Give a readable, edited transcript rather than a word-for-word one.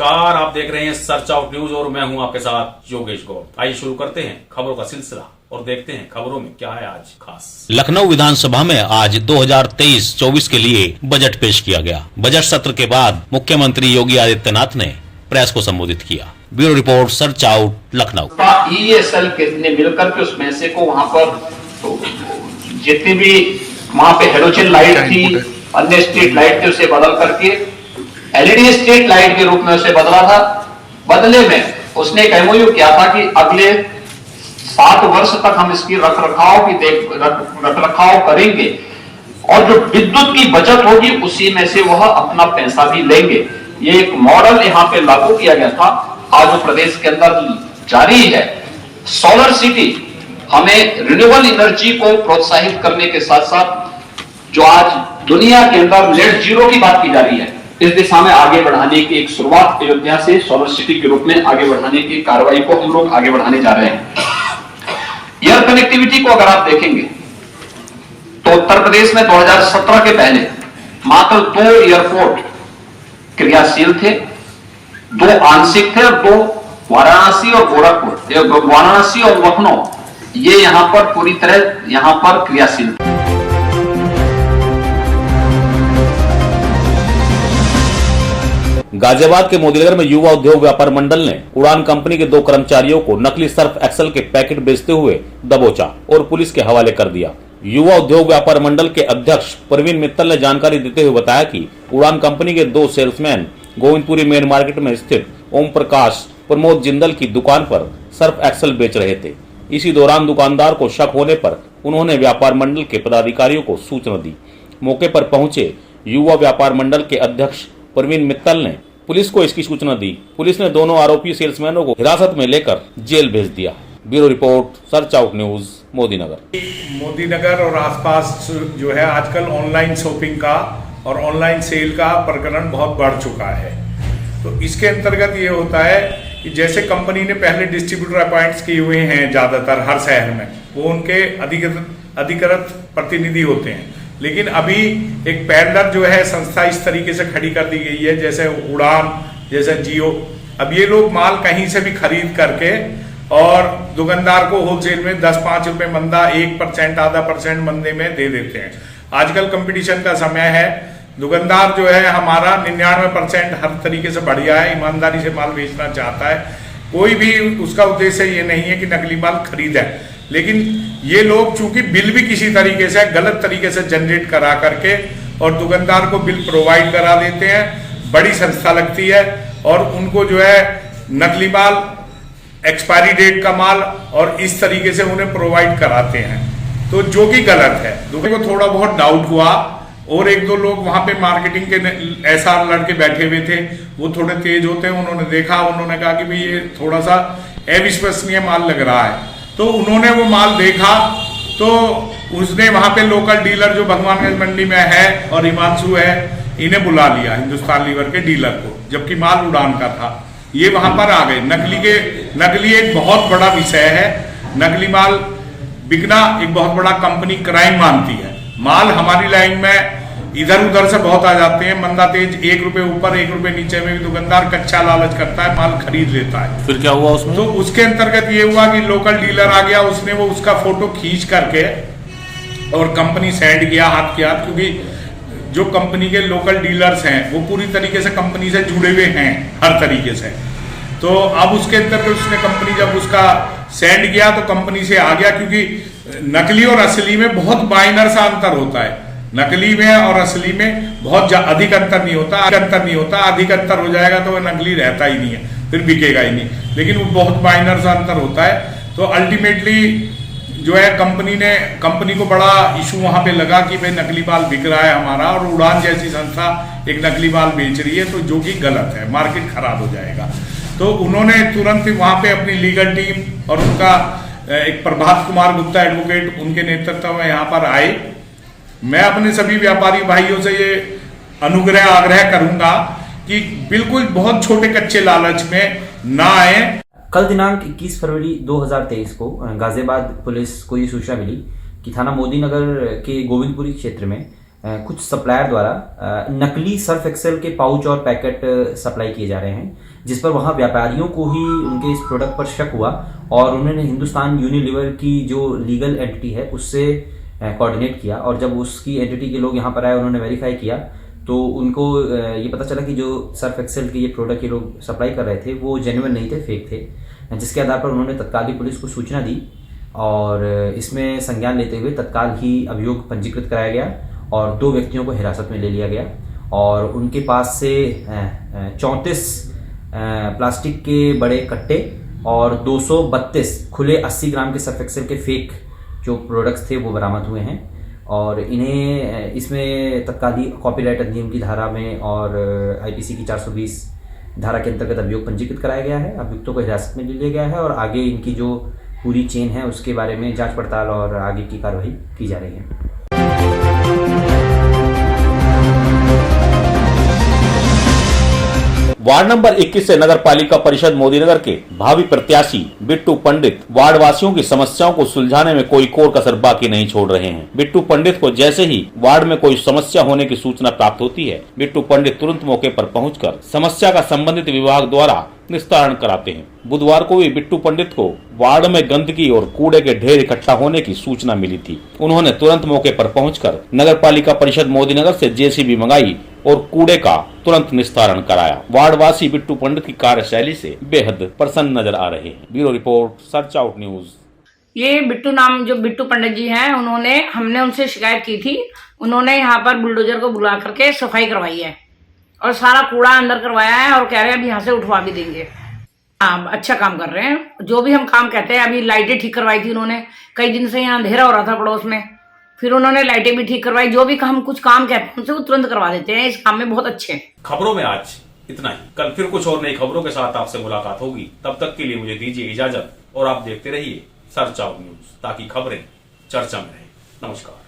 नमस्कार, आप देख रहे हैं सर्च आउट न्यूज और मैं हूं आपके साथ योगेश गौर। आइए शुरू करते हैं खबरों का सिलसिला और देखते हैं खबरों में क्या है आज खास। लखनऊ विधानसभा में आज 2023-24 के लिए बजट पेश किया गया। बजट सत्र के बाद मुख्यमंत्री योगी आदित्यनाथ ने प्रेस को संबोधित किया। Bureau report, search out, Lucknow. ESL कितने मिलकर के उस पैसे को वहां पर जितनी भी वहां पे हेलोजन लाइट थी, अन्य स्ट्रीट लाइट थी, उसे बदल करके LED स्ट्रीट लाइट के रूप में उसे बदला था। बदले में उसने एक MOU किया था कि अगले 7 वर्ष तक हम इसकी रखरखाव करेंगे और जो विद्युत की बचत होगी उसी में से वह अपना पैसा भी लेंगे। ये एक मॉडल यहाँ पे लागू किया गया था, आज जो प्रदेश के अंदर जारी है। सोलर सिटी हमें रिन्यूएबल एनर्जी को प्रोत्साहित करने के साथ साथ जो आज दुनिया के अंदर नेट जीरो की बात की जा रही है, इस दिशा में आगे बढ़ाने की एक शुरुआत अयोध्या से सोलर सिटी के रूप में आगे बढ़ाने की कार्रवाई को हम लोग आगे बढ़ाने जा रहे हैं। एयर कनेक्टिविटी को अगर आप देखेंगे तो उत्तर प्रदेश में 2017 के पहले मात्र 2 एयरपोर्ट क्रियाशील थे, 2 आंशिक थे और 2 वाराणसी और गोरखपुर, वाराणसी और लखनऊ ये यहां पर पूरी तरह यहां पर क्रियाशील थे। गाजियाबाद के मोदीनगर में युवा उद्योग व्यापार मंडल ने उड़ान कंपनी के 2 कर्मचारियों को नकली सर्फ एक्सेल के पैकेट बेचते हुए दबोचा और पुलिस के हवाले कर दिया। युवा उद्योग व्यापार मंडल के अध्यक्ष प्रवीण मित्तल ने जानकारी देते हुए बताया कि उड़ान कंपनी के 2 सेल्समैन गोविंदपुरी मेन मार्केट में स्थित ओम प्रकाश प्रमोद जिंदल की दुकान पर सर्फ एक्सेल बेच रहे थे। इसी दौरान दुकानदार को शक होने पर उन्होंने व्यापार मंडल के पदाधिकारियों को सूचना दी। मौके पर पहुंचे युवा व्यापार मंडल के अध्यक्ष प्रवीण मित्तल ने पुलिस को इसकी सूचना दी। पुलिस ने दोनों आरोपी सेल्समैनों को हिरासत में लेकर जेल भेज दिया। Bureau report, search out news, Modinagar. Modinagar और आसपास जो है आजकल ऑनलाइन शॉपिंग का और ऑनलाइन सेल का प्रकरण बहुत बढ़ चुका है। तो इसके अंतर्गत ये होता है कि जैसे कंपनी ने पहले डिस्ट्रीब्यूटर अपॉइंट्स किए हुए हैं ज्यादातर हर शहर में, वो उनके अधिकृत प्रतिनिधि होते हैं। लेकिन अभी एक पैरेलल जो है संस्था इस तरीके से खड़ी कर दी गई है, जैसे उड़ान, जैसे जियो। अब ये लोग माल कहीं से भी खरीद करके और दुकानदार को होलसेल में 10-5 रुपए मंदा, 1%, आधा % मंदे में दे देते हैं। आजकल कंपटीशन का समय है। दुकानदार जो है हमारा 99% हर तरीके से बढ़िया है, ईमानदारी से माल बेचना चाहता है। कोई भी उसका उद्देश्य ये नहीं है कि नकली माल खरीदे। लेकिन ये लोग चूंकि बिल भी किसी तरीके से गलत तरीके से जनरेट करा करके और दुकानदार को बिल प्रोवाइड करा देते हैं, बड़ी संस्था लगती है और उनको जो है नकली माल, एक्सपायरी डेट का माल और इस तरीके से उन्हें प्रोवाइड कराते हैं, तो जो कि गलत है। दुकान को थोड़ा बहुत डाउट हुआ और 1-2 लोग वहां पे मार्केटिंग के SR लड़के बैठे हुए थे, वो थोड़े तेज होते हैं। उन्होंने देखा, उन्होंने कहा कि भाई ये थोड़ा सा अविश्वसनीय माल लग रहा है। तो उन्होंने वो माल देखा तो उसने वहां पे लोकल डीलर जो भगवानगंज मंडी में है और हिमांशु है, इन्हें बुला लिया, हिंदुस्तान लीवर के डीलर को, जबकि माल उड़ान का था। ये वहां पर आ गए। नकली एक बहुत बड़ा विषय है। नकली माल बिकना एक बहुत बड़ा कंपनी क्राइम मानती है। माल हमारी लाइन में इधर उधर से बहुत आ जाते हैं, मंदा तेज, 1 रुपए ऊपर 1 रुपए नीचे में भी दुकानदार कच्चा लालच करता है, माल खरीद लेता है। फिर क्या हुआ उसमें? तो उसके अंतर्गत ये हुआ कि लोकल डीलर आ गया, उसने वो उसका फोटो खींच करके और कंपनी सेंड किया हाथ के हाथ, क्योंकि जो कंपनी के लोकल डीलर्स हैं वो पूरी तरीके से कंपनी से जुड़े हुए हैं हर तरीके से। तो अब उसके अंतर्गत उसने कंपनी जब उसका सेंड किया तो कंपनी से आ गया, क्योंकि नकली और असली में बहुत माइनर सा अंतर होता है। नकली में और असली में बहुत अधिक अंतर नहीं होता। अधिक अंतर हो जाएगा तो वह नकली रहता ही नहीं है, फिर बिकेगा ही नहीं। लेकिन वो बहुत माइनर सा अंतर होता है। तो अल्टीमेटली जो है कंपनी को बड़ा इशू वहां पे लगा कि भाई नकली माल बिक रहा है हमारा, और उड़ान जैसी संस्था एक नकली माल बेच रही है, तो जो कि गलत है, मार्केट खराब हो जाएगा। तो उन्होंने तुरंत वहां पे अपनी लीगल टीम और उनका एक प्रभात कुमार गुप्ता एडवोकेट, उनके नेतृत्व में यहाँ पर आए। मैं अपने सभी व्यापारी भाइयों से ये आग्रह करूंगा कि बिल्कुल बहुत छोटे कच्चे लालच में ना आए। कल दिनांक 21 फरवरी 2023 को गाजियाबाद पुलिस को ये सूचना मिली कि थाना मोदीनगर के गोविंदपुरी क्षेत्र में कुछ सप्लायर द्वारा नकली सर्फ एक्सेल के पाउच और पैकेट सप्लाई किए जा रहे हैं, जिस पर वहाँ व्यापारियों को ही उनके इस प्रोडक्ट पर शक हुआ और उन्होंने हिंदुस्तान यूनिलीवर की जो लीगल एंटिटी है उससे कोऑर्डिनेट किया। और जब उसकी एंटिटी के लोग यहाँ पर आए, उन्होंने वेरीफाई किया, तो उनको ये पता चला कि जो सर्फ एक्सेल के ये प्रोडक्ट ये लोग सप्लाई कर रहे थे वो जेन्युइन नहीं थे, फेक थे। जिसके आधार पर उन्होंने तत्काल ही पुलिस को सूचना दी और इसमें संज्ञान लेते हुए तत्काल ही अभियोग पंजीकृत कराया गया और 2 व्यक्तियों को हिरासत में ले लिया गया और उनके पास से 34 प्लास्टिक के बड़े कट्टे और 232 खुले 80 ग्राम के सर्फ एक्सेल के फेक जो प्रोडक्ट्स थे वो बरामद हुए हैं। और इन्हें इसमें तत्काल ही कॉपीराइट अधिनियम की धारा में और आईपीसी की 420 धारा के अंतर्गत अभियोग पंजीकृत कराया गया है। अभियुक्तों को हिरासत में ले लिया गया है और आगे इनकी जो पूरी चेन है उसके बारे में जांच पड़ताल और आगे की कार्रवाई की जा रही है। वार्ड नंबर 21 से नगर पालिका परिषद मोदीनगर के भावी प्रत्याशी बिट्टू पंडित वार्ड वासियों की समस्याओं को सुलझाने में कोई कोर कसर बाकी नहीं छोड़ रहे हैं। बिट्टू पंडित को जैसे ही वार्ड में कोई समस्या होने की सूचना प्राप्त होती है, बिट्टू पंडित तुरंत मौके पर पहुंचकर समस्या का संबंधित विभाग द्वारा निस्तारण कराते हैं। बुधवार को भी बिट्टू पंडित को वार्ड में गंदगी और कूड़े के ढेर इकट्ठा होने की सूचना मिली थी। उन्होंने तुरंत मौके पर पहुंचकर नगर पालिका परिषद मोदीनगर से जेसीबी मंगाई और कूड़े का तुरंत निस्तारण कराया। वार्डवासी बिट्टू पंडित की कार्यशैली से बेहद प्रसन्न नजर आ रहे हैं। Bureau report, search out news. ये बिट्टू पंडित जी हैं, हमने उनसे शिकायत की थी। उन्होंने यहाँ पर बुलडोजर को बुला करके सफाई करवाई है और सारा कूड़ा अंदर करवाया है और कह रहे हैं अभी यहाँ से उठवा भी देंगे। हाँ, अच्छा काम कर रहे हैं। जो भी हम काम कहते हैं, अभी लाइटें ठीक करवाई थी उन्होंने। कई दिन से यहाँ अंधेरा हो रहा था पड़ोस में, फिर उन्होंने लाइटें भी ठीक करवाई। जो भी हम कुछ काम कहते हैं उनसे वो तुरंत करवा देते हैं। इस काम में बहुत अच्छे हैं। खबरों में आज इतना ही। कल फिर कुछ और नई खबरों के साथ आपसे मुलाकात होगी। तब तक के लिए मुझे दीजिए इजाजत और आप देखते रहिए सर्च आउट न्यूज, ताकि खबरें चर्चा में रहे। नमस्कार।